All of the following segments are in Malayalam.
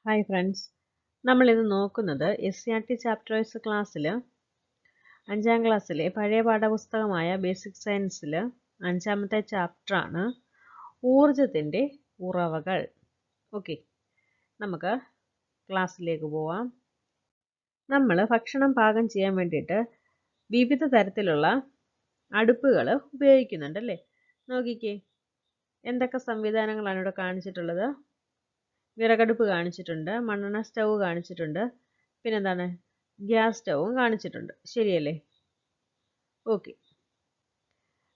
ഹായ് ഫ്രണ്ട്സ്, നമ്മളിന്ന് നോക്കുന്നത് SCERT ചാപ്റ്റർ വൈസ് ക്ലാസ്സിൽ 5ാം ക്ലാസ്സിലെ പഴയ പാഠപുസ്തകമായ ബേസിക് സയൻസിൽ 5ാമത്തെ ചാപ്റ്ററാണ് ഊർജത്തിൻ്റെ ഉറവകൾ. ഓക്കെ, നമുക്ക് ക്ലാസ്സിലേക്ക് പോവാം. നമ്മൾ ഭക്ഷണം പാകം ചെയ്യാൻ വേണ്ടിയിട്ട് വിവിധ തരത്തിലുള്ള അടുപ്പുകൾ ഉപയോഗിക്കുന്നുണ്ടല്ലേ. നോക്കിക്കേ, എന്തൊക്കെ സംവിധാനങ്ങളാണ് ഇവിടെ കാണിച്ചിട്ടുള്ളത്. വിറകടുപ്പ് കാണിച്ചിട്ടുണ്ട്, മണ്ണെണ്ണ സ്റ്റൗ കാണിച്ചിട്ടുണ്ട്, പിന്നെന്താണ്, ഗ്യാസ് സ്റ്റൗവും കാണിച്ചിട്ടുണ്ട്. ശരിയല്ലേ? ഓക്കെ.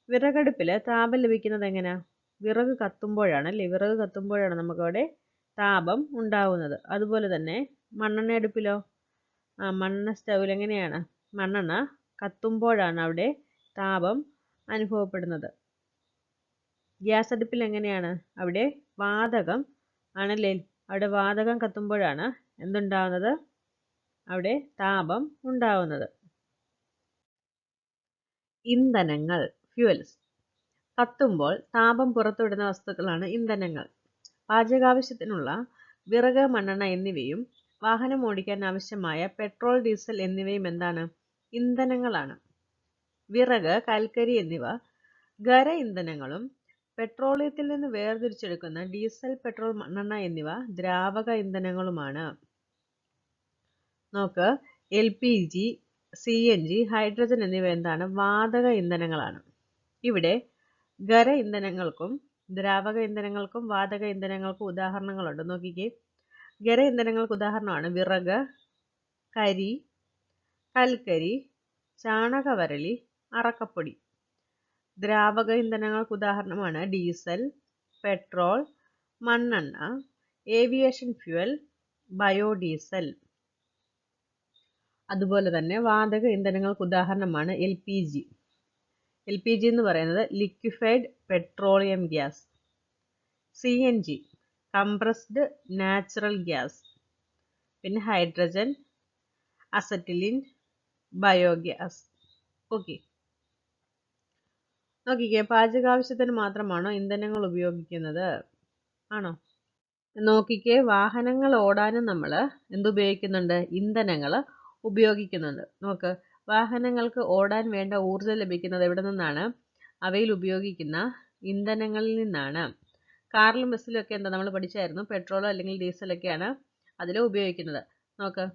വിറകടുപ്പിൽ താപം ലഭിക്കുന്നത് എങ്ങനെയാ? വിറക് കത്തുമ്പോഴാണ് വിറക് കത്തുമ്പോഴാണ് നമുക്കവിടെ താപം ഉണ്ടാവുന്നത്. അതുപോലെ തന്നെ മണ്ണെണ്ണ അടുപ്പിലോ, മണ്ണെണ്ണ സ്റ്റൗവിൽ എങ്ങനെയാണ്? മണ്ണെണ്ണ കത്തുമ്പോഴാണ് അവിടെ താപം അനുഭവപ്പെടുന്നത്. ഗ്യാസ് അടുപ്പിൽ എങ്ങനെയാണ്? അവിടെ വാതകം ആണല്ലേ. അവിടെ വാതകം കത്തുമ്പോഴാണ് എന്തുണ്ടാവുന്നത്? അവിടെ താപം ഉണ്ടാവുന്നത്. ഇന്ധനങ്ങൾ, ഫ്യൂവൽസ്. കത്തുമ്പോൾ താപം പുറത്തുവിടുന്ന വസ്തുക്കളാണ് ഇന്ധനങ്ങൾ. പാചകാവശ്യത്തിനുള്ള വിറക്, മണ്ണെണ്ണ എന്നിവയും വാഹനം ഓടിക്കാൻ ആവശ്യമായ പെട്രോൾ, ഡീസൽ എന്നിവയും എന്താണ്? ഇന്ധനങ്ങളാണ്. വിറക്, കൽക്കരി എന്നിവ ഖര ഇന്ധനങ്ങളും പെട്രോളിയത്തിൽ നിന്ന് വേർതിരിച്ചെടുക്കുന്ന ഡീസൽ, പെട്രോൾ, മണ്ണെണ്ണ എന്നിവ ദ്രാവക ഇന്ധനങ്ങളുമാണ്. നോക്ക്, LPG, CNG, ഹൈഡ്രജൻ എന്നിവ എന്താണ്? വാതക ഇന്ധനങ്ങളാണ്. ഇവിടെ ഖര ഇന്ധനങ്ങൾക്കും ദ്രാവക ഇന്ധനങ്ങൾക്കും വാതക ഇന്ധനങ്ങൾക്കും ഉദാഹരണങ്ങളുണ്ട്. നോക്കിക്കേ, ഖര ഇന്ധനങ്ങൾക്ക് ഉദാഹരണമാണ് വിറക്, കരി, കൽക്കരി, ചാണകവരളി, അറക്കപ്പൊടി. ദ്രാവക ഇന്ധനങ്ങൾക്ക് ഉദാഹരണമാണ് ഡീസൽ, പെട്രോൾ, മണ്ണെണ്ണ, ഏവിയേഷൻ ഫ്യൂവൽ, ബയോഡീസൽ. അതുപോലെ തന്നെ വാതക ഇന്ധനങ്ങൾക്ക് ഉദാഹരണമാണ് LPG. LPG എന്ന് പറയുന്നത് liquefied petroleum gas. CNG compressed natural gas. പിന്നെ ഹൈഡ്രജൻ, അസറ്റിലിൻ, ബയോഗ്യാസ്. ഓക്കെ. നോക്കിക്കേ, പാചകാവശ്യത്തിന് മാത്രമാണോ ഇന്ധനങ്ങൾ ഉപയോഗിക്കുന്നത്? ആണോ? നോക്കിക്കേ, വാഹനങ്ങൾ ഓടാനും നമ്മൾ എന്തുപയോഗിക്കുന്നുണ്ട്? ഇന്ധനങ്ങൾ ഉപയോഗിക്കുന്നുണ്ട്. നോക്ക്, വാഹനങ്ങൾക്ക് ഓടാൻ വേണ്ട ഊർജ്ജം ലഭിക്കുന്നത് എവിടെ നിന്നാണ്? അവയിൽ ഉപയോഗിക്കുന്ന ഇന്ധനങ്ങളിൽ നിന്നാണ്. കാറിലും ബസ്സിലും ഒക്കെ എന്താ നമ്മൾ പഠിച്ചായിരുന്നു, പെട്രോളോ അല്ലെങ്കിൽ ഡീസലൊക്കെയാണ് അതിൽ ഉപയോഗിക്കുന്നത്. നോക്ക്,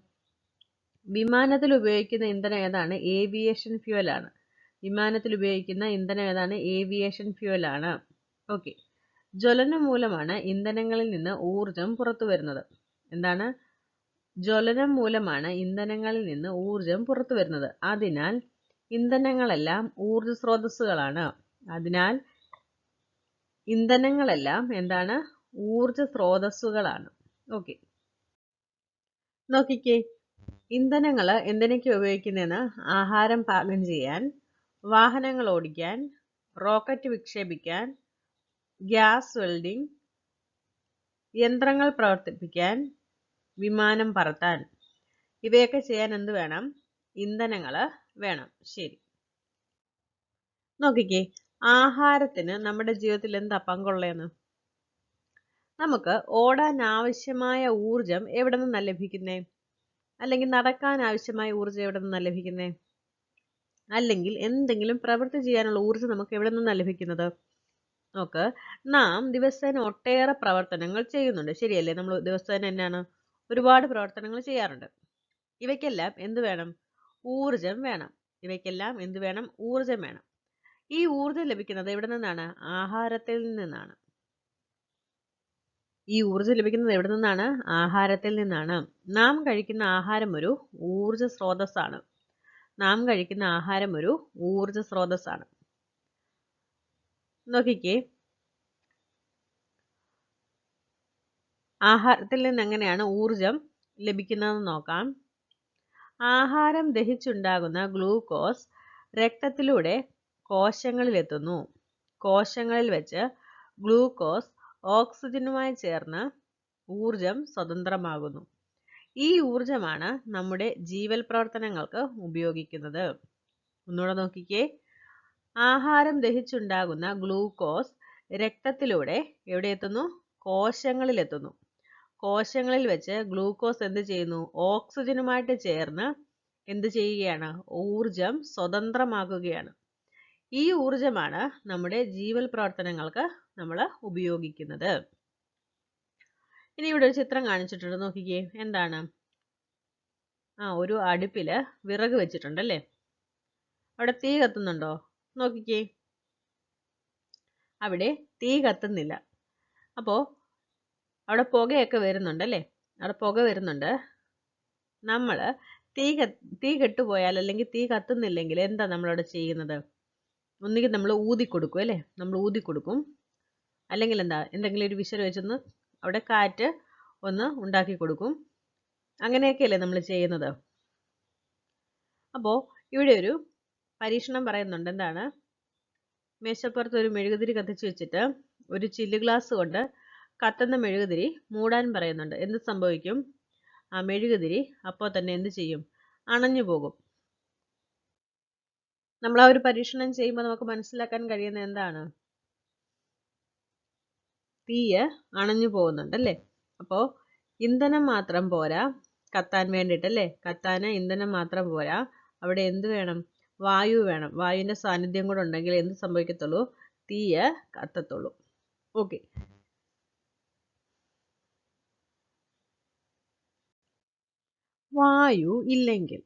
വിമാനത്തിൽ ഉപയോഗിക്കുന്ന ഇന്ധനം ഏതാണ്? ഏവിയേഷൻ ഫ്യൂവലാണ്. വിമാനത്തിൽ ഉപയോഗിക്കുന്ന ഇന്ധനം ഏതാണ്? ഏവിയേഷൻ ഫ്യൂവലാണ്. ഓക്കെ. ജ്വലനം മൂലമാണ് ഇന്ധനങ്ങളിൽ നിന്ന് ഊർജം പുറത്തു വരുന്നത്. എന്താണ്? ജ്വലനം മൂലമാണ് ഇന്ധനങ്ങളിൽ നിന്ന് ഊർജം പുറത്തു വരുന്നത്. അതിനാൽ ഇന്ധനങ്ങളെല്ലാം ഊർജ സ്രോതസ്സുകളാണ്. അതിനാൽ ഇന്ധനങ്ങളെല്ലാം എന്താണ്? ഊർജ സ്രോതസ്സുകളാണ്. ഓക്കെ. നോക്കിക്കേ, ഇന്ധനങ്ങൾ എന്തിനൊക്കെ ഉപയോഗിക്കുന്നതെന്ന്? ആഹാരം പാകം ചെയ്യാൻ, വാഹനങ്ങൾ ഓടിക്കാൻ, റോക്കറ്റ് വിക്ഷേപിക്കാൻ, ഗ്യാസ് വെൽഡിംഗ്, യന്ത്രങ്ങൾ പ്രവർത്തിപ്പിക്കാൻ, വിമാനം പറത്താൻ. ഇവയൊക്കെ ചെയ്യാൻ എന്ത് വേണം? ഇന്ധനങ്ങൾ വേണം. ശരി. നോക്കിക്കേ, ആഹാരത്തിന് നമ്മുടെ ജീവിതത്തിൽ എന്താ പങ്കുള്ളതെന്ന്? നമുക്ക് ഓടാൻ ആവശ്യമായ ഊർജം എവിടെ നിന്നാണ് ലഭിക്കുന്നേ? അല്ലെങ്കിൽ നടക്കാൻ ആവശ്യമായ ഊർജം എവിടെ നിന്നാണ് ലഭിക്കുന്നേ? അല്ലെങ്കിൽ എന്തെങ്കിലും പ്രവൃത്തി ചെയ്യാനുള്ള ഊർജം നമുക്ക് എവിടെ നിന്നാണ് ലഭിക്കുന്നത്? നോക്ക്, നാം ദിവസേന ഒട്ടേറെ പ്രവർത്തനങ്ങൾ ചെയ്യുന്നുണ്ട്. ശരിയല്ലേ? നമ്മൾ ദിവസേന തന്നെയാണ് ഒരുപാട് പ്രവർത്തനങ്ങൾ ചെയ്യാറുണ്ട്. ഇവയ്ക്കെല്ലാം എന്ത് വേണം? ഊർജം വേണം. ഇവയ്ക്കെല്ലാം എന്ത് വേണം? ഊർജം വേണം. ഈ ഊർജം ലഭിക്കുന്നത് എവിടെ നിന്നാണ്? ആഹാരത്തിൽ നിന്നാണ്. ഈ ഊർജം ലഭിക്കുന്നത് എവിടെ നിന്നാണ്? ആഹാരത്തിൽ നിന്നാണ്. നാം കഴിക്കുന്ന ആഹാരം ഒരു ഊർജ സ്രോതസ്സാണ്. നാം കഴിക്കുന്ന ആഹാരം ഒരു ഊർജ സ്രോതസ്സാണ്. നോക്കിക്കേ, ആഹാരത്തിൽ നിന്ന് എങ്ങനെയാണ് ഊർജം ലഭിക്കുന്നതെന്ന് നോക്കാം. ആഹാരം ദഹിച്ചുണ്ടാകുന്ന ഗ്ലൂക്കോസ് രക്തത്തിലൂടെ കോശങ്ങളിലെത്തുന്നു. കോശങ്ങളിൽ വെച്ച് ഗ്ലൂക്കോസ് ഓക്സിജനുമായി ചേർന്ന് ഊർജം സ്വതന്ത്രമാകുന്നു. ഈ ഊർജമാണ് നമ്മുടെ ജീവൽ പ്രവർത്തനങ്ങൾക്ക് ഉപയോഗിക്കുന്നത്. ഒന്നുകൂടെ നോക്കിക്കേ, ആഹാരം ദഹിച്ചുണ്ടാകുന്ന ഗ്ലൂക്കോസ് രക്തത്തിലൂടെ എവിടെ എത്തുന്നു? കോശങ്ങളിലെത്തുന്നു. കോശങ്ങളിൽ വെച്ച് ഗ്ലൂക്കോസ് എന്ത് ചെയ്യുന്നു? ഓക്സിജനുമായിട്ട് ചേർന്ന് എന്ത് ചെയ്യുകയാണ്? ഊർജം സ്വതന്ത്രമാക്കുകയാണ്. ഈ ഊർജമാണ് നമ്മുടെ ജീവൽ പ്രവർത്തനങ്ങൾക്ക് നമ്മൾ ഉപയോഗിക്കുന്നത്. ഇനി ഇവിടെ ഒരു ചിത്രം കാണിച്ചിട്ടുണ്ട്, നോക്കിക്കേ. എന്താണ്? ഒരു അടുപ്പില് വിറക് വെച്ചിട്ടുണ്ടല്ലേ? അവിടെ തീ കത്തുന്നുണ്ടോ? നോക്കിക്കേ, അവിടെ തീ കത്തുന്നില്ല. അപ്പോൾ അവിടെ പുകയൊക്കെ വരുന്നുണ്ടല്ലേ? അവിടെ പുക വരുന്നുണ്ട്. നമ്മൾ തീ കെട്ടുപോയാൽ അല്ലെങ്കിൽ തീ കത്തുന്നില്ലെങ്കിൽ എന്താ നമ്മളവിടെ ചെയ്യുന്നത്? ഒന്നുകിൽ നമ്മൾ ഊതിക്കൊടുക്കും അല്ലേ? നമ്മൾ ഊതിക്കൊടുക്കും. അല്ലെങ്കിൽ എന്തെങ്കിലും ഒരു വിശൽ വെച്ചൊന്ന് അവിടെ കാറ്റ് ഒന്ന് ഉണ്ടാക്കി കൊടുക്കും. അങ്ങനെയൊക്കെയല്ലേ നമ്മൾ ചെയ്യുന്നത്. അപ്പോൾ ഇവിടെ ഒരു പരീക്ഷണം പറയുന്നുണ്ട്. എന്താണ്? മേശപ്പുറത്ത് ഒരു മെഴുകുതിരി കത്തിച്ച് വെച്ചിട്ട് ഒരു ചില്ല് ഗ്ലാസ് കൊണ്ട് കത്തുന്ന മെഴുകുതിരി മൂടാൻ പറയുന്നുണ്ട്. എന്ത് സംഭവിക്കും? ആ മെഴുകുതിരി അപ്പോൾ തന്നെ എന്ത് ചെയ്യും? അണഞ്ഞു പോകും. നമ്മൾ ആ ഒരു പരീക്ഷണം ചെയ്യുമ്പോൾ നമുക്ക് മനസ്സിലാക്കാൻ കഴിയുന്ന എന്താണ്? തീയ് അണഞ്ഞു പോകുന്നുണ്ടല്ലേ? അപ്പോൾ ഇന്ധനം മാത്രം പോരാ കത്താൻ വേണ്ടിയിട്ടല്ലേ? കത്താൻ ഇന്ധനം മാത്രം പോരാ, അവിടെ എന്ത് വേണം? വായു വേണം. വായുവിൻ്റെ സാന്നിധ്യം കൂടെ ഉണ്ടെങ്കിൽ എന്ത് സംഭവിക്കത്തുള്ളൂ? തീയ് കത്തത്തുള്ളൂ. ഓക്കെ. വായു ഇല്ലെങ്കിൽ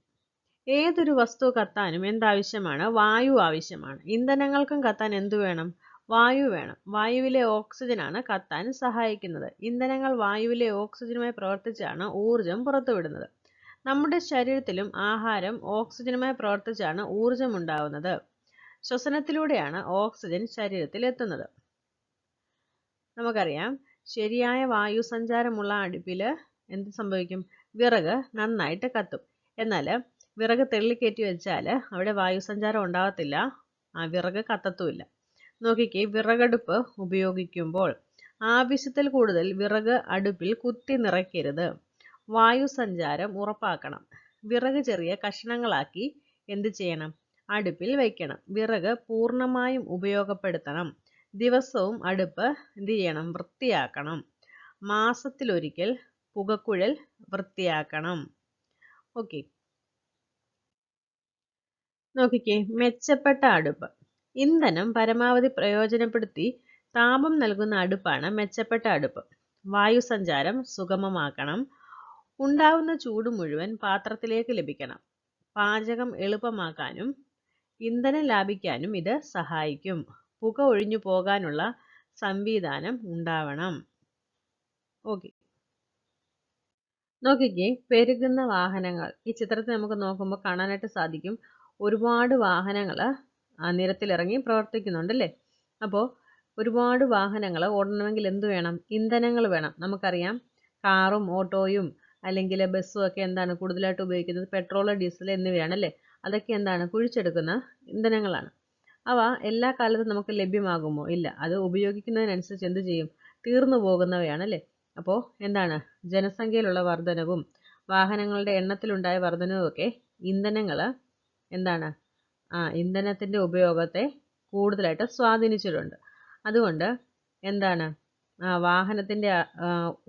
ഏതൊരു വസ്തു കത്താനും എന്താവശ്യമാണ്? വായു ആവശ്യമാണ്. ഇന്ധനങ്ങൾക്കും കത്താൻ എന്തു വേണം? വായു വേണം. വായുവിലെ ഓക്സിജനാണ് കത്താൻ സഹായിക്കുന്നത്. ഇന്ധനങ്ങൾ വായുവിലെ ഓക്സിജനുമായി പ്രവർത്തിച്ചാണ് ഊർജം പുറത്തുവിടുന്നത്. നമ്മുടെ ശരീരത്തിലും ആഹാരം ഓക്സിജനുമായി പ്രവർത്തിച്ചാണ് ഊർജം ഉണ്ടാവുന്നത്. ശ്വസനത്തിലൂടെയാണ് ഓക്സിജൻ ശരീരത്തിൽ എത്തുന്നത്. നമുക്കറിയാം, ശരിയായ വായു സഞ്ചാരമുള്ള അടുപ്പിൽ എന്ത് സംഭവിക്കും? വിറക് നന്നായിട്ട് കത്തും. എന്നാൽ വിറക് തെള്ളിക്കയറ്റി വെച്ചാൽ അവിടെ വായു സഞ്ചാരം ഉണ്ടാകത്തില്ല, ആ വിറക് കത്തത്തുമില്ല. നോക്കിക്കേ, വിറകടുപ്പ് ഉപയോഗിക്കുമ്പോൾ ആവശ്യത്തിൽ കൂടുതൽ വിറക് അടുപ്പിൽ കുത്തി നിറയ്ക്കരുത്. വായു സഞ്ചാരം ഉറപ്പാക്കണം. വിറക് ചെറിയ കഷ്ണങ്ങളാക്കി എന്ത് ചെയ്യണം? അടുപ്പിൽ വയ്ക്കണം. വിറക് പൂർണ്ണമായും ഉപയോഗപ്പെടുത്തണം. ദിവസവും അടുപ്പ് എന്ത് ചെയ്യണം? വൃത്തിയാക്കണം. മാസത്തിലൊരിക്കൽ പുകക്കുഴൽ വൃത്തിയാക്കണം. ഓക്കെ. നോക്കിക്കേ, മെച്ചപ്പെട്ട അടുപ്പ്. ഇന്ധനം പരമാവധി പ്രയോജനപ്പെടുത്തി താപം നൽകുന്ന അടുപ്പാണ് മെച്ചപ്പെട്ട അടുപ്പ്. വായു സഞ്ചാരം സുഗമമാക്കണം. ഉണ്ടാവുന്ന ചൂട് മുഴുവൻ പാത്രത്തിലേക്ക് ലഭിക്കണം. പാചകം എളുപ്പമാക്കാനും ഇന്ധനം ലാഭിക്കാനും ഇത് സഹായിക്കും. പുക ഒഴിഞ്ഞു പോകാനുള്ള സംവിധാനം ഉണ്ടാവണം. ഓക്കെ. നോക്കിക്കേ, പെരുകുന്ന വാഹനങ്ങൾ. ഈ ചിത്രത്തിൽ നമുക്ക് നോക്കുമ്പോൾ കാണാനായിട്ട് സാധിക്കും, ഒരുപാട് വാഹനങ്ങൾ നിരത്തിലിറങ്ങി പ്രവർത്തിക്കുന്നുണ്ടല്ലേ? അപ്പോൾ ഒരുപാട് വാഹനങ്ങൾ ഓടണമെങ്കിൽ എന്ത് വേണം? ഇന്ധനങ്ങൾ വേണം. നമുക്കറിയാം, കാറും ഓട്ടോയും അല്ലെങ്കിൽ ബസ്സും ഒക്കെ എന്താണ് കൂടുതലായിട്ട് ഉപയോഗിക്കുന്നത്? പെട്രോൾ, ഡീസൽ എന്നിവയാണല്ലേ? അതൊക്കെ എന്താണ്? കുഴിച്ചെടുക്കുന്ന ഇന്ധനങ്ങളാണ്. അവ എല്ലാ കാലത്തും നമുക്ക് ലഭ്യമാകുമോ? ഇല്ല. അത് ഉപയോഗിക്കുന്നതിനനുസരിച്ച് എന്ത് ചെയ്യും? തീർന്നു പോകുന്നവയാണല്ലേ? അപ്പോൾ എന്താണ്? ജനസംഖ്യയിലുള്ള വർധനവും വാഹനങ്ങളുടെ എണ്ണത്തിലുണ്ടായ വർധനവും ഒക്കെ ഇന്ധനങ്ങൾ എന്താണ്? ഇന്ധനത്തിൻ്റെ ഉപയോഗത്തെ കൂടുതലായിട്ട് സ്വാധീനിച്ചിട്ടുണ്ട്. അതുകൊണ്ട് എന്താണ്? വാഹനത്തിൻ്റെ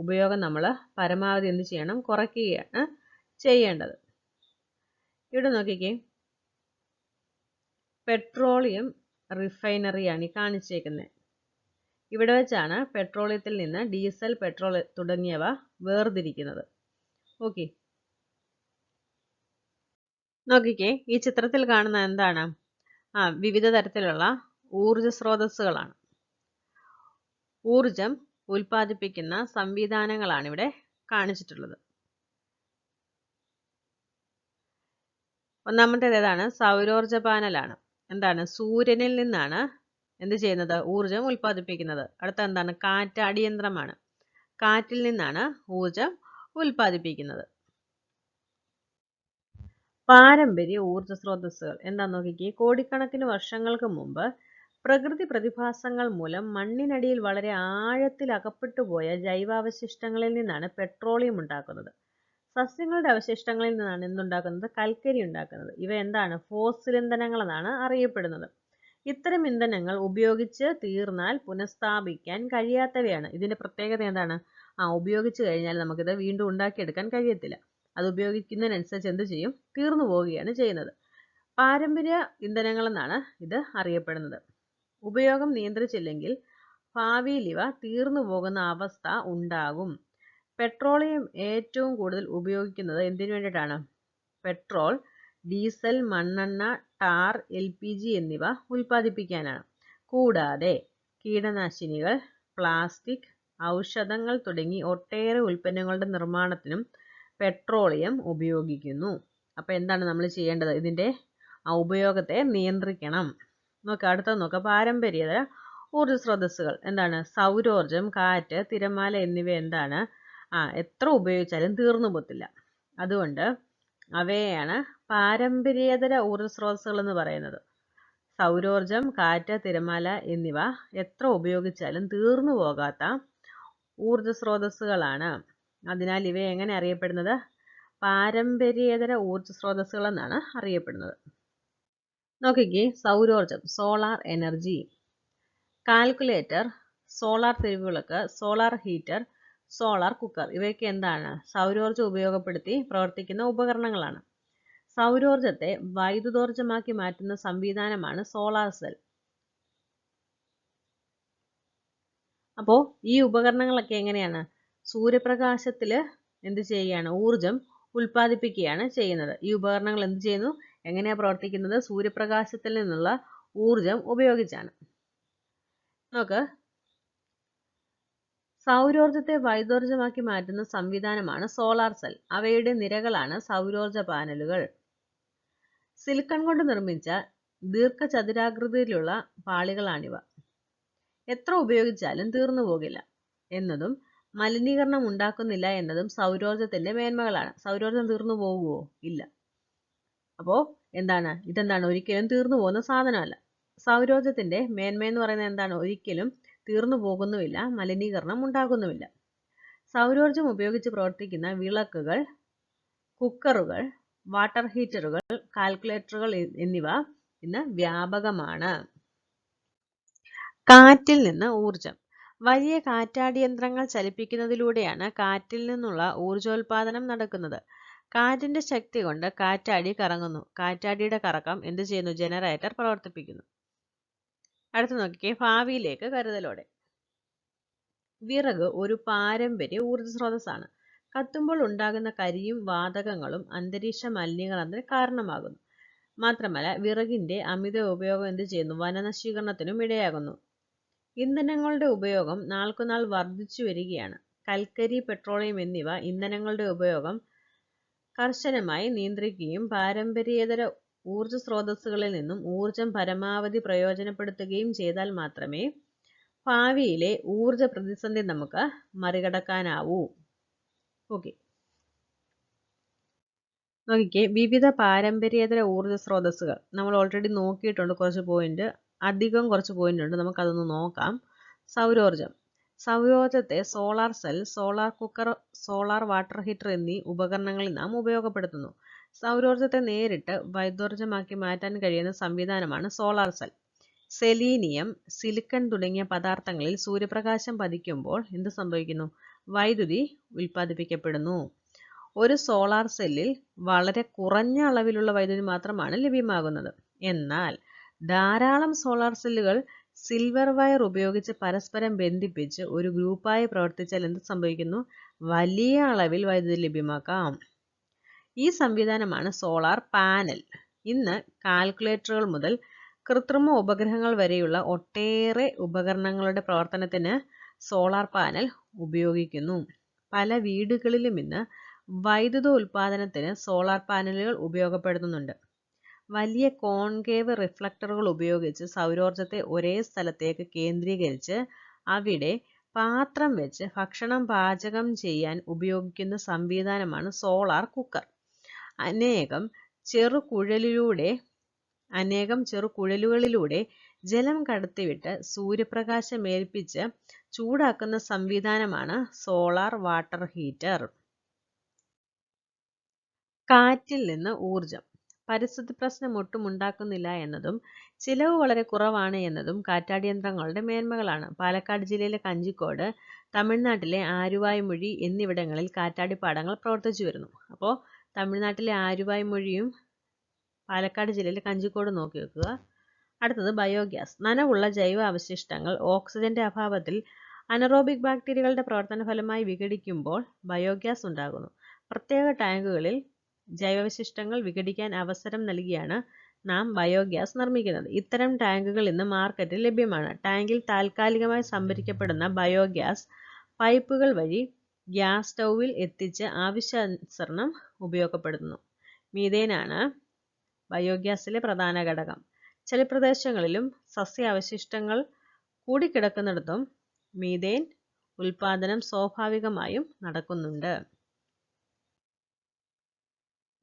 ഉപയോഗം നമ്മൾ പരമാവധി എന്ത് ചെയ്യണം? കുറയ്ക്കുകയാണ് ചെയ്യേണ്ടത്. ഇവിടെ നോക്കിക്കേ, പെട്രോളിയം റിഫൈനറിയാണ് ഈ കാണിച്ചേക്കുന്നത്. ഇവിടെ വെച്ചാണ് പെട്രോളിയത്തിൽ നിന്ന് ഡീസൽ, പെട്രോൾ തുടങ്ങിയവ വേർതിരിക്കുന്നത്. ഓക്കെ. നോക്കിക്കേ, ഈ ചിത്രത്തിൽ കാണുന്ന എന്താണ്? വിവിധ തരത്തിലുള്ള ഊർജ സ്രോതസ്സുകളാണ്. ഊർജം ഉൽപ്പാദിപ്പിക്കുന്ന സംവിധാനങ്ങളാണ് ഇവിടെ കാണിച്ചിട്ടുള്ളത്. ഒന്നാമത്തേത് ഏതാണ്? സൗരോർജ പാനലാണ്. എന്താണ്? സൂര്യനിൽ നിന്നാണ് എന്ത് ചെയ്യുന്നത്? ഊർജം ഉൽപ്പാദിപ്പിക്കുന്നത്. അടുത്ത എന്താണ്? കാറ്റ് അടിയന്ത്രമാണ്. കാറ്റിൽ നിന്നാണ് ഊർജം ഉൽപ്പാദിപ്പിക്കുന്നത്. പാരമ്പര്യ ഊർജ സ്രോതസ്സുകൾ എന്താന്ന് നോക്കിക്കേ. കോടിക്കണക്കിന് വർഷങ്ങൾക്ക് മുമ്പ് പ്രകൃതി പ്രതിഭാസങ്ങൾ മൂലം മണ്ണിനടിയിൽ വളരെ ആഴത്തിൽ അകപ്പെട്ടുപോയ ജൈവാവശിഷ്ടങ്ങളിൽ നിന്നാണ് പെട്രോളിയം ഉണ്ടാക്കുന്നത്. സസ്യങ്ങളുടെ അവശിഷ്ടങ്ങളിൽ നിന്നാണ് എന്തുണ്ടാക്കുന്നത്? കൽക്കരി ഉണ്ടാക്കുന്നത്. ഇവ എന്താണ്? ഫോസിൽ ഇന്ധനങ്ങൾ എന്നാണ് അറിയപ്പെടുന്നത്. ഇത്തരം ഇന്ധനങ്ങൾ ഉപയോഗിച്ച് തീർന്നാൽ പുനഃസ്ഥാപിക്കാൻ കഴിയാത്തവയാണ്. ഇതിന്റെ പ്രത്യേകത എന്താണ്? ഉപയോഗിച്ച് കഴിഞ്ഞാൽ നമുക്കിത് വീണ്ടും ഉണ്ടാക്കിയെടുക്കാൻ കഴിയത്തില്ല. അത് ഉപയോഗിക്കുന്നതിനനുസരിച്ച് എന്ത് ചെയ്യും? തീർന്നു പോവുകയാണ് ചെയ്യുന്നത്. പാരമ്പര്യ ഇന്ധനങ്ങളെന്നാണ് ഇത് അറിയപ്പെടുന്നത്. ഉപയോഗം നിയന്ത്രിച്ചില്ലെങ്കിൽ ഭാവിയിൽ ഇവ തീർന്നു പോകുന്ന അവസ്ഥ ഉണ്ടാകും. പെട്രോളിയം ഏറ്റവും കൂടുതൽ ഉപയോഗിക്കുന്നത് എന്തിനു വേണ്ടിയിട്ടാണ്? പെട്രോൾ, ഡീസൽ, മണ്ണെണ്ണ, ടാർ, LPG എന്നിവ ഉൽപ്പാദിപ്പിക്കാനാണ്. കൂടാതെ കീടനാശിനികൾ, പ്ലാസ്റ്റിക്, ഔഷധങ്ങൾ തുടങ്ങി ഒട്ടേറെ ഉൽപ്പന്നങ്ങളുടെ നിർമ്മാണത്തിനും പെട്രോളിയം ഉപയോഗിക്കുന്നു. അപ്പോൾ എന്താണ് നമ്മൾ ചെയ്യേണ്ടത്? ഇതിൻ്റെ ഉപയോഗത്തെ നിയന്ത്രിക്കണം. അടുത്തത് നോക്കാം. പാരമ്പര്യേതര ഊർജ്ജ സ്രോതസ്സുകൾ എന്താണ്? സൗരോർജം, കാറ്റ്, തിരമാല എന്നിവ എന്താണ്? എത്ര ഉപയോഗിച്ചാലും തീർന്നു പോത്തില്ല. അതുകൊണ്ട് അവയെയാണ് പാരമ്പര്യേതര ഊർജ്ജ സ്രോതസ്സുകൾ എന്ന് പറയുന്നത്. സൗരോർജം, കാറ്റ്, തിരമാല എന്നിവ എത്ര ഉപയോഗിച്ചാലും തീർന്നു പോകാത്ത ഊർജ്ജ സ്രോതസ്സുകളാണ്. അതിനാൽ ഇവയെ എങ്ങനെ അറിയപ്പെടുന്നത്? പാരമ്പര്യേതര ഊർജ്ജ സ്രോതസ്സുകൾ എന്നാണ് അറിയപ്പെടുന്നത്. നോക്കിക്കേ, സൗരോർജം, സോളാർ എനർജി, കാൽക്കുലേറ്റർ, സോളാർ തെരുവുവിളക്ക്, സോളാർ ഹീറ്റർ, സോളാർ കുക്കർ ഇവയൊക്കെ എന്താണ്? സൗരോർജം ഉപയോഗപ്പെടുത്തി പ്രവർത്തിക്കുന്ന ഉപകരണങ്ങളാണ്. സൗരോർജത്തെ വൈദ്യുതോർജ്ജമാക്കി മാറ്റുന്ന സംവിധാനമാണ് സോളാർ സെൽ. അപ്പോൾ ഈ ഉപകരണങ്ങളൊക്കെ എങ്ങനെയാണ്? സൂര്യപ്രകാശത്തിൽ എന്ത് ചെയ്യുകയാണ്? ഊർജം ഉൽപ്പാദിപ്പിക്കുകയാണ് ചെയ്യുന്നത്. ഈ ഉപകരണങ്ങൾ എന്ത് ചെയ്യുന്നു? എങ്ങനെയാണ് പ്രവർത്തിക്കുന്നത്? സൂര്യപ്രകാശത്തിൽ നിന്നുള്ള ഊർജം ഉപയോഗിച്ചാണ്. നോക്ക്, സൗരോർജത്തെ വൈദ്യുതോർജ്ജമാക്കി മാറ്റുന്ന സംവിധാനമാണ് സോളാർ സെൽ. അവയുടെ നിരകളാണ് സൗരോർജ പാനലുകൾ. സിലിക്കൺ കൊണ്ട് നിർമ്മിച്ച ദീർഘചതുരാകൃതിയിലുള്ള പാളികളാണിവ. എത്ര ഉപയോഗിച്ചാലും തീർന്നു പോകില്ല എന്നതും മലിനീകരണം ഉണ്ടാക്കുന്നില്ല എന്നതും സൗരോർജത്തിന്റെ മേന്മകളാണ്. സൗരോർജം തീർന്നു പോകുമോ? ഇല്ല. അപ്പോൾ എന്താണ്? ഇതെന്താണ്? ഒരിക്കലും തീർന്നു പോകുന്ന സാധനമല്ല. സൗരോർജത്തിന്റെ മേന്മ എന്ന് പറയുന്നത് എന്താണ്? ഒരിക്കലും തീർന്നു പോകുന്നുമില്ല, മലിനീകരണം ഉണ്ടാകുന്നുമില്ല. സൗരോർജം ഉപയോഗിച്ച് പ്രവർത്തിക്കുന്ന വിളക്കുകൾ, കുക്കറുകൾ, വാട്ടർ ഹീറ്ററുകൾ, കാൽക്കുലേറ്ററുകൾ എന്നിവ ഇന്ന് വ്യാപകമാണ്. കാറ്റിൽ നിന്ന് ഊർജം. വലിയ കാറ്റാടിയന്ത്രങ്ങൾ ചലിപ്പിക്കുന്നതിലൂടെയാണ് കാറ്റിൽ നിന്നുള്ള ഊർജോൽപാദനം നടക്കുന്നത്. കാറ്റിന്റെ ശക്തി കൊണ്ട് കാറ്റാടി കറങ്ങുന്നു. കാറ്റാടിയുടെ കറക്കം എന്ത് ചെയ്യുന്നു? ജനറേറ്റർ പ്രവർത്തിപ്പിക്കുന്നു. അടുത്ത് നോക്കിക്കേ, ഭാവിയിലേക്ക് കരുതലോടെ. വിറക് ഒരു പാരമ്പര്യ ഊർജ്ജ സ്രോതസ്സാണ്. കത്തുമ്പോൾ ഉണ്ടാകുന്ന കരിയും വാതകങ്ങളും അന്തരീക്ഷ മലിനീകരണത്തിന് കാരണമാകുന്നു. മാത്രമല്ല വിറകിന്റെ അമിത ഉപയോഗം എന്ത് ചെയ്യുന്നു? വനനശീകരണത്തിനും ഇടയാകുന്നു. ഇന്ധനങ്ങളുടെ ഉപയോഗം നാൾക്കുനാൾ വർദ്ധിച്ചു വരികയാണ്. കൽക്കരി, പെട്രോളിയം എന്നിവ ഇന്ധനങ്ങളുടെ ഉപയോഗം കർശനമായി നിയന്ത്രിക്കുകയും പാരമ്പര്യേതര ഊർജ്ജ സ്രോതസ്സുകളിൽ നിന്നും ഊർജം പരമാവധി പ്രയോജനപ്പെടുത്തുകയും ചെയ്താൽ മാത്രമേ ഭാവിയിലെ ഊർജ പ്രതിസന്ധി നമുക്ക് മറികടക്കാനാവൂ. ഓക്കെ, നോക്കിക്കേ, വിവിധ പാരമ്പര്യേതര ഊർജ സ്രോതസ്സുകൾ നമ്മൾ ഓൾറെഡി നോക്കിയിട്ടുണ്ട്. കുറച്ച് പോയിന്റ് ഉണ്ട്, നമുക്കതൊന്ന് നോക്കാം. സൗരോർജം. സൗരോർജത്തെ solar cell, solar cooker, solar water heater എന്നീ ഉപകരണങ്ങളിൽ നാം ഉപയോഗപ്പെടുത്തുന്നു. സൗരോർജത്തെ നേരിട്ട് വൈദ്യുതോർജ്ജമാക്കി മാറ്റാൻ കഴിയുന്ന സംവിധാനമാണ് സോളാർ സെൽ. സെലീനിയം, സിലിക്കൺ തുടങ്ങിയ പദാർത്ഥങ്ങളിൽ സൂര്യപ്രകാശം പതിക്കുമ്പോൾ എന്ത് സംഭവിക്കുന്നു? വൈദ്യുതി ഉൽപ്പാദിപ്പിക്കപ്പെടുന്നു. ഒരു സോളാർ സെല്ലിൽ വളരെ കുറഞ്ഞ അളവിലുള്ള വൈദ്യുതി മാത്രമാണ് ലഭ്യമാകുന്നത്. എന്നാൽ ധാരാളം സോളാർ സെല്ലുകൾ സിൽവർ വയർ ഉപയോഗിച്ച് പരസ്പരം ബന്ധിപ്പിച്ച് ഒരു ഗ്രൂപ്പായി പ്രവർത്തിച്ചാൽ എന്ത് സംഭവിക്കുന്നു? വലിയ അളവിൽ വൈദ്യുതി ലഭ്യമാക്കാം. ഈ സംവിധാനമാണ് സോളാർ പാനൽ. ഇന്ന് കാൽക്കുലേറ്ററുകൾ മുതൽ കൃത്രിമ ഉപഗ്രഹങ്ങൾ വരെയുള്ള ഒട്ടേറെ ഉപകരണങ്ങളുടെ പ്രവർത്തനത്തിന് സോളാർ പാനൽ ഉപയോഗിക്കുന്നു. പല വീടുകളിലും ഇന്ന് വൈദ്യുത ഉൽപാദനത്തിന് സോളാർ പാനലുകൾ ഉപയോഗപ്പെടുത്തുന്നുണ്ട്. വലിയ കോൺകേവ് റിഫ്ലക്ടറുകൾ ഉപയോഗിച്ച് സൗരോർജത്തെ ഒരേ സ്ഥലത്തേക്ക് കേന്ദ്രീകരിച്ച് അവിടെ പാത്രം വെച്ച് ഭക്ഷണം പാചകം ചെയ്യാൻ ഉപയോഗിക്കുന്ന സംവിധാനമാണ് സോളാർ കുക്കർ. അനേകം ചെറുകുഴലുകളിലൂടെ ജലം കടത്തിവിട്ട് സൂര്യപ്രകാശമേൽപ്പിച്ച് ചൂടാക്കുന്ന സംവിധാനമാണ് സോളാർ വാട്ടർ ഹീറ്റർ. കാറ്റിൽ നിന്ന് ഊർജം. പരിസ്ഥിതി പ്രശ്നം ഒട്ടും ഉണ്ടാക്കുന്നില്ല എന്നതും ചിലവ് വളരെ കുറവാണ് എന്നതും കാറ്റാടിയന്ത്രങ്ങളുടെ മേന്മകളാണ്. പാലക്കാട് ജില്ലയിലെ കഞ്ചിക്കോട്, തമിഴ്നാട്ടിലെ ആരുവായ്മൊഴി എന്നിവിടങ്ങളിൽ കാറ്റാടിപ്പാടങ്ങൾ പ്രവർത്തിച്ചു വരുന്നു. അപ്പോൾ തമിഴ്നാട്ടിലെ ആരുവായ്മൊഴിയും പാലക്കാട് ജില്ലയിലെ കഞ്ചിക്കോട് നോക്കി വെക്കുക. അടുത്തത് ബയോഗ്യാസ്. നനവുള്ള ജൈവ അവശിഷ്ടങ്ങൾ ഓക്സിജന്റെ അഭാവത്തിൽ അനറോബിക് ബാക്ടീരിയകളുടെ പ്രവർത്തന ഫലമായി വിഘടിക്കുമ്പോൾ ബയോഗ്യാസ് ഉണ്ടാകുന്നു. പ്രത്യേക ടാങ്കുകളിൽ ജൈവാവശിഷ്ടങ്ങൾ വിഘടിക്കാൻ അവസരം നൽകിയാണ് നാം ബയോഗ്യാസ് നിർമ്മിക്കുന്നത്. ഇത്തരം ടാങ്കുകൾ ഇന്ന് മാർക്കറ്റിൽ ലഭ്യമാണ്. ടാങ്കിൽ താൽക്കാലികമായി സംഭരിക്കപ്പെടുന്ന ബയോഗ്യാസ് പൈപ്പുകൾ വഴി ഗ്യാസ് സ്റ്റൗവിൽ എത്തിച്ച് ആവശ്യാനുസരണം ഉപയോഗപ്പെടുത്തുന്നു. മീഥേനാണ് ബയോഗ്യാസിലെ പ്രധാന ഘടകം. ചില പ്രദേശങ്ങളിലും സസ്യാവശിഷ്ടങ്ങൾ കൂടിക്കിടക്കുന്നിടത്തും മീഥേൻ ഉൽപാദനം സ്വാഭാവികമായും നടക്കുന്നുണ്ട്.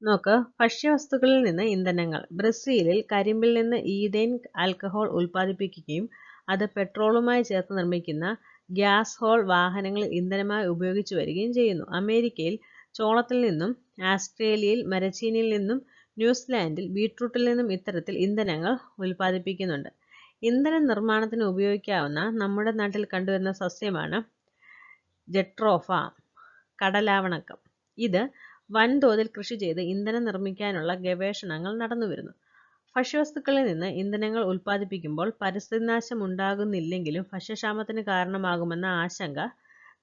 നോക്ക്, ഭക്ഷ്യവസ്തുക്കളിൽ നിന്ന് ഇന്ധനങ്ങൾ. ബ്രസീലിൽ കരിമ്പിൽ നിന്ന് ഈഥേൻ ആൽക്കഹോൾ ഉൽപ്പാദിപ്പിക്കുകയും അത് പെട്രോളുമായി ചേർത്ത് നിർമ്മിക്കുന്ന ഗ്യാസ് ഹോൾ വാഹനങ്ങളിൽ ഇന്ധനമായി ഉപയോഗിച്ചു വരികയും ചെയ്യുന്നു. അമേരിക്കയിൽ ചോളത്തിൽ നിന്നും, ആസ്ട്രേലിയയിൽ മരച്ചീനിയിൽ നിന്നും, ന്യൂസിലാൻഡിൽ ബീട്രൂട്ടിൽ നിന്നും ഇത്തരത്തിൽ ഇന്ധനങ്ങൾ ഉൽപ്പാദിപ്പിക്കുന്നുണ്ട്. ഇന്ധന നിർമ്മാണത്തിന് ഉപയോഗിക്കാവുന്ന നമ്മുടെ നാട്ടിൽ കണ്ടുവരുന്ന സസ്യമാണ് ജട്രോഫ, കടലാവണക്കം. ഇത് വൻതോതിൽ കൃഷി ചെയ്ത് ഇന്ധനം നിർമ്മിക്കാനുള്ള ഗവേഷണങ്ങൾ നടന്നുവരുന്നു. ഭക്ഷ്യവസ്തുക്കളിൽ നിന്ന് ഇന്ധനങ്ങൾ ഉൽപ്പാദിപ്പിക്കുമ്പോൾ പരിസ്ഥിതിനാശം ഉണ്ടാകുന്നില്ലെങ്കിലും ഭക്ഷ്യക്ഷാമത്തിന് കാരണമാകുമെന്ന ആശങ്ക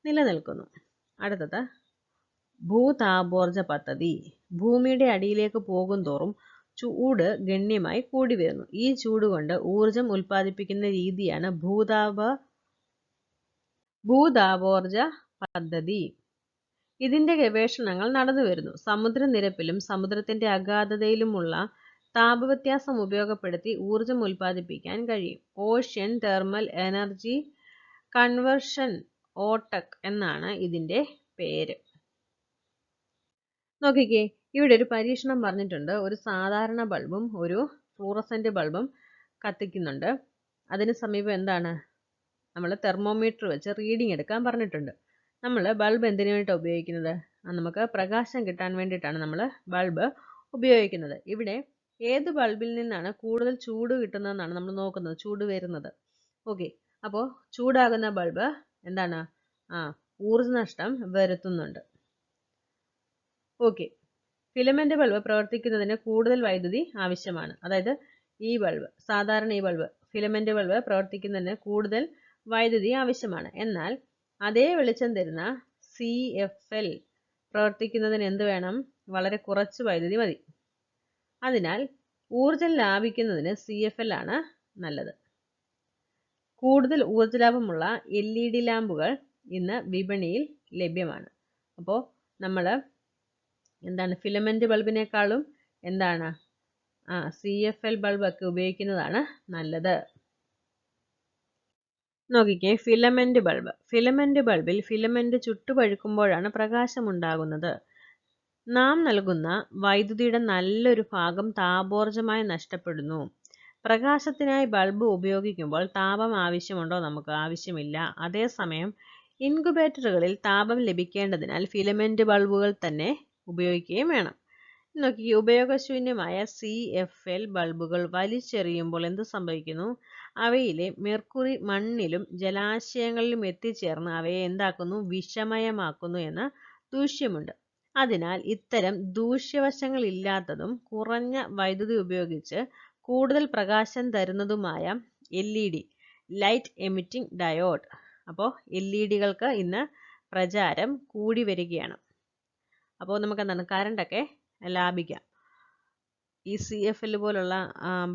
നിലനിൽക്കുന്നു. അടുത്തത് ഭൂതാപോർജ പദ്ധതി. ഭൂമിയുടെ അടിയിലേക്ക് പോകുന്തോറും ചൂട് ഗണ്യമായി കൂടി വരുന്നു. ഈ ചൂട് കൊണ്ട് ഊർജം ഉൽപ്പാദിപ്പിക്കുന്ന രീതിയാണ് ഭൂതാപോർജ പദ്ധതി. ഇതിന്റെ ഗവേഷണങ്ങൾ നടന്നുവരുന്നു. സമുദ്രനിരപ്പിലും സമുദ്രത്തിന്റെ അഗാധതയിലുമുള്ള താപവ്യത്യാസം ഉപയോഗപ്പെടുത്തി ഊർജം ഉൽപ്പാദിപ്പിക്കാൻ കഴിയും. ഓഷ്യൻ തെർമൽ എനർജി കൺവേർഷൻ, ഓടെക് എന്നാണ് ഇതിന്റെ പേര്. നോക്കിക്കേ, ഇവിടെ ഒരു പരീക്ഷണം പറഞ്ഞിട്ടുണ്ട്. ഒരു സാധാരണ ബൾബും ഒരു ഫ്ലൂറസെന്റ് ബൾബും കത്തിക്കുന്നുണ്ട്. അതിന് സമീപം എന്താണ്, നമ്മൾ തെർമോമീറ്റർ വെച്ച് റീഡിംഗ് എടുക്കാൻ പറഞ്ഞിട്ടുണ്ട്. നമ്മൾ ബൾബ് എന്തിനു വേണ്ടിയിട്ടാണ് ഉപയോഗിക്കുന്നത്? നമുക്ക് പ്രകാശം കിട്ടാൻ വേണ്ടിയിട്ടാണ് നമ്മൾ ബൾബ് ഉപയോഗിക്കുന്നത്. ഇവിടെ ഏത് ബൾബിൽ നിന്നാണ് കൂടുതൽ ചൂട് കിട്ടുന്നതെന്നാണ് നമ്മൾ നോക്കുന്നത്, ചൂട് വരുന്നത്. ഓക്കെ, അപ്പോൾ ചൂടാകുന്ന ബൾബ് എന്താണ്, ഊർജ്ജനഷ്ടം വരുത്തുന്നുണ്ട്. ഓക്കെ, ഫിലമെന്റ് ബൾബ് പ്രവർത്തിക്കുന്നതിന് കൂടുതൽ വൈദ്യുതി ആവശ്യമാണ്. അതായത് ഈ ബൾബ്, സാധാരണ ഈ ബൾബ്, ഫിലമെന്റ് ബൾബ് പ്രവർത്തിക്കുന്നതിന് കൂടുതൽ വൈദ്യുതി ആവശ്യമാണ്. എന്നാൽ അതേ വെളിച്ചം തരുന്ന CFL പ്രവർത്തിക്കുന്നതിന് എന്ത് വേണം? വളരെ കുറച്ച് വൈദ്യുതി മതി. അതിനാൽ ഊർജം ലാഭിക്കുന്നതിന് CFL ആണ് നല്ലത്. കൂടുതൽ ഊർജ്ജലാഭമുള്ള LED ലാമ്പുകൾ ഇന്ന് വിപണിയിൽ ലഭ്യമാണ്. അപ്പോൾ നമ്മൾ എന്താണ്, ഫിലമെന്റ് ബൾബിനേക്കാളും എന്താണ് CFL ബൾബൊക്കെ ഉപയോഗിക്കുന്നതാണ് നല്ലത്. നോക്കിക്കേ, ഫിലമെന്റ് ബൾബ്. ഫിലമെന്റ് ബൾബിൽ ഫിലമെന്റ് ചുട്ടുപഴുക്കുമ്പോഴാണ് പ്രകാശമുണ്ടാകുന്നത്. നാം നൽകുന്ന വൈദ്യുതിയുടെ നല്ലൊരു ഭാഗം താപോർജ്ജമായി നഷ്ടപ്പെടുന്നു. പ്രകാശത്തിനായി ബൾബ് ഉപയോഗിക്കുമ്പോൾ താപം ആവശ്യമുണ്ടോ? നമുക്ക് ആവശ്യമില്ല. അതേസമയം ഇൻകുബേറ്ററുകളിൽ താപം ലഭിക്കേണ്ടതിനാൽ ഫിലമെന്റ് ബൾബുകൾ തന്നെ ഉപയോഗിക്കുകയും വേണം. നോക്കി, ഉപയോഗശൂന്യമായ CFL ബൾബുകൾ വലിച്ചെറിയുമ്പോൾ എന്ത് സംഭവിക്കുന്നു? അവയിലെ മെർക്കുറി മണ്ണിലും ജലാശയങ്ങളിലും എത്തിച്ചേർന്ന് അവയെ എന്താക്കുന്നു? വിഷമയമാക്കുന്നു എന്ന ദൂഷ്യമുണ്ട്. അതിനാൽ ഇത്തരം ദൂഷ്യവശങ്ങളില്ലാത്തതും കുറഞ്ഞ വൈദ്യുതി ഉപയോഗിച്ച് കൂടുതൽ പ്രകാശം തരുന്നതുമായ LED, ലൈറ്റ് എമിറ്റിംഗ് ഡയോഡ്. അപ്പോൾ LEDകൾക്ക് ഇന്ന് പ്രചാരം കൂടി വരികയാണ്. അപ്പോൾ നമുക്ക് എന്താണ്, കറണ്ടൊക്കെ ലാഭിക്കാം. ഈ CFL പോലുള്ള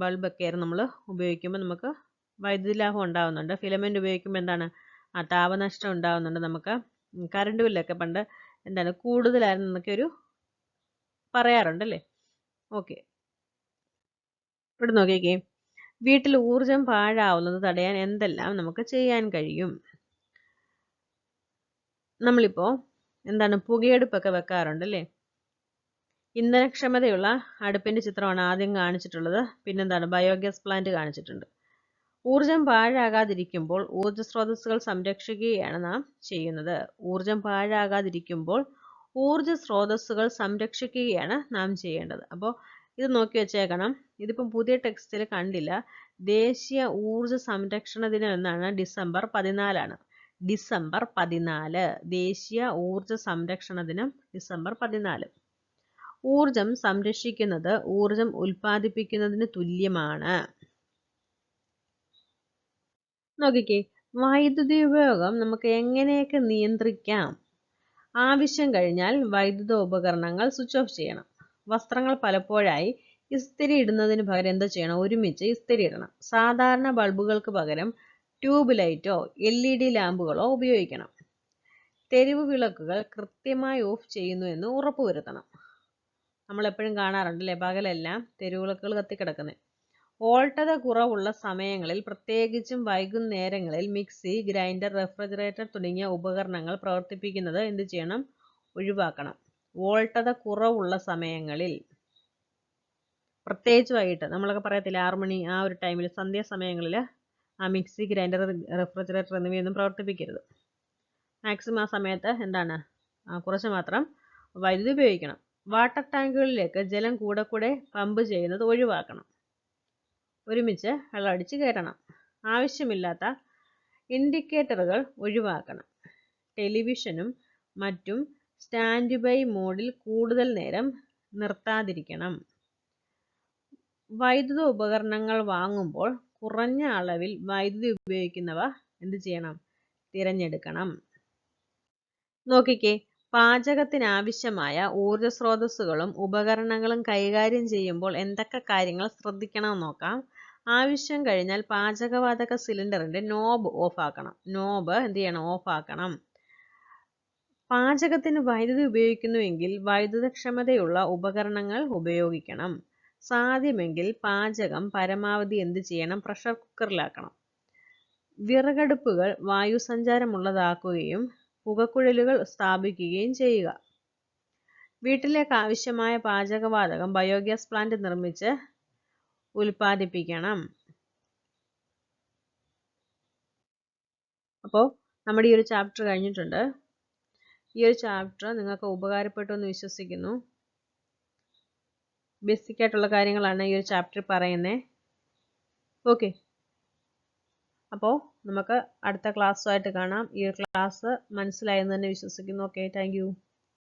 ബൾബൊക്കെ നമ്മൾ ഉപയോഗിക്കുമ്പോൾ നമുക്ക് വൈദ്യുതി ലാഭം ഉണ്ടാകുന്നുണ്ട്. ഫിലമെന്റ് ഉപയോഗിക്കുമ്പോൾ എന്താണ്, താപനഷ്ടം ഉണ്ടാകുന്നുണ്ട്. നമുക്ക് കറണ്ട് ബില്ലൊക്കെ പണ്ട് എന്താണ് കൂടുതലായിരുന്നു എന്നൊക്കെ ഒരു പറയാറുണ്ടല്ലേ. ഓക്കെ, ഇവിടെ നോക്കിക്കേ, വീട്ടിൽ ഊർജം പാഴാവുന്നത് തടയാൻ എന്തെല്ലാം നമുക്ക് ചെയ്യാൻ കഴിയും? നമ്മളിപ്പോൾ എന്താണ്, പുകയെടുപ്പൊക്കെ വെക്കാറുണ്ടല്ലേ. ഇന്ധനക്ഷമതയുള്ള അടുപ്പിന്റെ ചിത്രമാണ് ആദ്യം കാണിച്ചിട്ടുള്ളത്. പിന്നെന്താണ്, ബയോഗ്യാസ് പ്ലാന്റ് കാണിച്ചിട്ടുണ്ട്. ഊർജം പാഴാകാതിരിക്കുമ്പോൾ ഊർജ്ജ സ്രോതസ്സുകൾ സംരക്ഷിക്കുകയാണ് നാം ചെയ്യുന്നത്. ഊർജം പാഴാകാതിരിക്കുമ്പോൾ ഊർജ്ജ സ്രോതസ്സുകൾ സംരക്ഷിക്കുകയാണ് നാം ചെയ്യേണ്ടത്. അപ്പോൾ ഇത് നോക്കി വെച്ചേക്കണം. ഇതിപ്പം പുതിയ ടെക്സ്റ്റിൽ കണ്ടില്ല. ദേശീയ ഊർജ സംരക്ഷണ ദിനം എന്നാണ്. ഡിസംബർ 14 ഡിസംബർ 14 ദേശീയ ഊർജ സംരക്ഷണ ദിനം ഡിസംബർ 14. ഊർജം സംരക്ഷിക്കുന്നത് ഊർജം ഉൽപ്പാദിപ്പിക്കുന്നതിന് തുല്യമാണ്. നോക്കിക്കേ, വൈദ്യുതി ഉപയോഗം നമുക്ക് എങ്ങനെയൊക്കെ നിയന്ത്രിക്കാം? ആവശ്യം കഴിഞ്ഞാൽ വൈദ്യുത ഉപകരണങ്ങൾ സ്വിച്ച് ഓഫ് ചെയ്യണം. വസ്ത്രങ്ങൾ പലപ്പോഴായി ഇസ്തിരി ഇടുന്നതിന് പകരം എന്ത് ചെയ്യണം? ഒരുമിച്ച് ഇസ്തിരി ഇടണം. സാധാരണ ബൾബുകൾക്ക് പകരം ട്യൂബ് ലൈറ്റോ LED ലാമ്പുകളോ ഉപയോഗിക്കണം. തെരുവ് വിളക്കുകൾ കൃത്യമായി ഓഫ് ചെയ്യുന്നു എന്ന് ഉറപ്പുവരുത്തണം. നമ്മളെപ്പോഴും കാണാറുണ്ടല്ലേ, പകലെല്ലാം തെരുവിളക്കുകൾ കത്തിക്കിടക്കുന്നത്. വോൾട്ടത കുറവുള്ള സമയങ്ങളിൽ, പ്രത്യേകിച്ചും വൈകുന്നേരങ്ങളിൽ മിക്സി, ഗ്രൈൻഡർ, റെഫ്രിജറേറ്റർ തുടങ്ങിയ ഉപകരണങ്ങൾ പ്രവർത്തിപ്പിക്കുന്നത് എന്ത് ചെയ്യണം? ഒഴിവാക്കണം. വോൾട്ടത കുറവുള്ള സമയങ്ങളിൽ, പ്രത്യേകിച്ച് വൈകിട്ട് നമ്മളൊക്കെ പറയത്തില്ല 6 മണി ആ ഒരു ടൈമിൽ, സന്ധ്യാസമയങ്ങളിൽ ആ മിക്സി, ഗ്രൈൻഡർ, റെഫ്രിജറേറ്റർ എന്നിവയൊന്നും പ്രവർത്തിപ്പിക്കരുത്. മാക്സിമം ആ സമയത്ത് എന്താണ്, കുറച്ച് മാത്രം വൈദ്യുതി ഉപയോഗിക്കണം. വാട്ടർ ടാങ്കുകളിലേക്ക് ജലം കൂടെ പമ്പ് ചെയ്യുന്നത് ഒഴിവാക്കണം. ഒരുമിച്ച് വെള്ളമടിച്ച് കയറ്റണം. ആവശ്യമില്ലാത്ത ഇൻഡിക്കേറ്ററുകൾ ഒഴിവാക്കണം. ടെലിവിഷനും മറ്റും സ്റ്റാൻഡ് ബൈ മോഡിൽ കൂടുതൽ നേരം നിർത്താതിരിക്കണം. വൈദ്യുത ഉപകരണങ്ങൾ വാങ്ങുമ്പോൾ കുറഞ്ഞ അളവിൽ വൈദ്യുതി ഉപയോഗിക്കുന്നവ എന്ത് ചെയ്യണം? തിരഞ്ഞെടുക്കണം. നോക്കിക്കേ, പാചകത്തിനാവശ്യമായ ഊർജ സ്രോതസ്സുകളും ഉപകരണങ്ങളും കൈകാര്യം ചെയ്യുമ്പോൾ എന്തൊക്കെ കാര്യങ്ങൾ ശ്രദ്ധിക്കണമെന്ന് നോക്കാം. ആവശ്യം കഴിഞ്ഞാൽ പാചകവാതക സിലിണ്ടറിന്റെ നോബ് ഓഫ് ആക്കണം. നോബ് എന്ത് ചെയ്യണം? ഓഫ് ആക്കണം. പാചകത്തിന് വൈദ്യുതി ഉപയോഗിക്കുന്നുവെങ്കിൽ വൈദ്യുതക്ഷമതയുള്ള ഉപകരണങ്ങൾ ഉപയോഗിക്കണം. സാധ്യമെങ്കിൽ പാചകം പരമാവധി എന്ത് ചെയ്യണം? പ്രഷർ കുക്കറിലാക്കണം. വിറകടുപ്പുകൾ വായുസഞ്ചാരമുള്ളതാക്കുകയും പുകക്കുഴലുകൾ സ്ഥാപിക്കുകയും ചെയ്യുക. വീട്ടിലേക്ക് ആവശ്യമായ പാചകവാതകം ബയോഗ്യാസ് പ്ലാന്റ് നിർമ്മിച്ച് ഉൽപ്പാദിപ്പിക്കണം. അപ്പോൾ നമ്മുടെ ഈ ഒരു ചാപ്റ്റർ കഴിഞ്ഞിട്ടുണ്ട്. ഈ ഒരു ചാപ്റ്റർ നിങ്ങൾക്ക് ഉപകാരപ്പെട്ടു എന്ന് വിശ്വസിക്കുന്നു. ബേസിക് ആയിട്ടുള്ള കാര്യങ്ങളാണ് ഈ ഒരു ചാപ്റ്റർ പറയുന്നത്. ഓക്കെ, അപ്പോൾ നമുക്ക് അടുത്ത ക്ലാസ്സുമായിട്ട് കാണാം. ഈ ഒരു ക്ലാസ് മനസ്സിലായെന്ന് തന്നെ വിശ്വസിക്കുന്നു. Okay, thank you.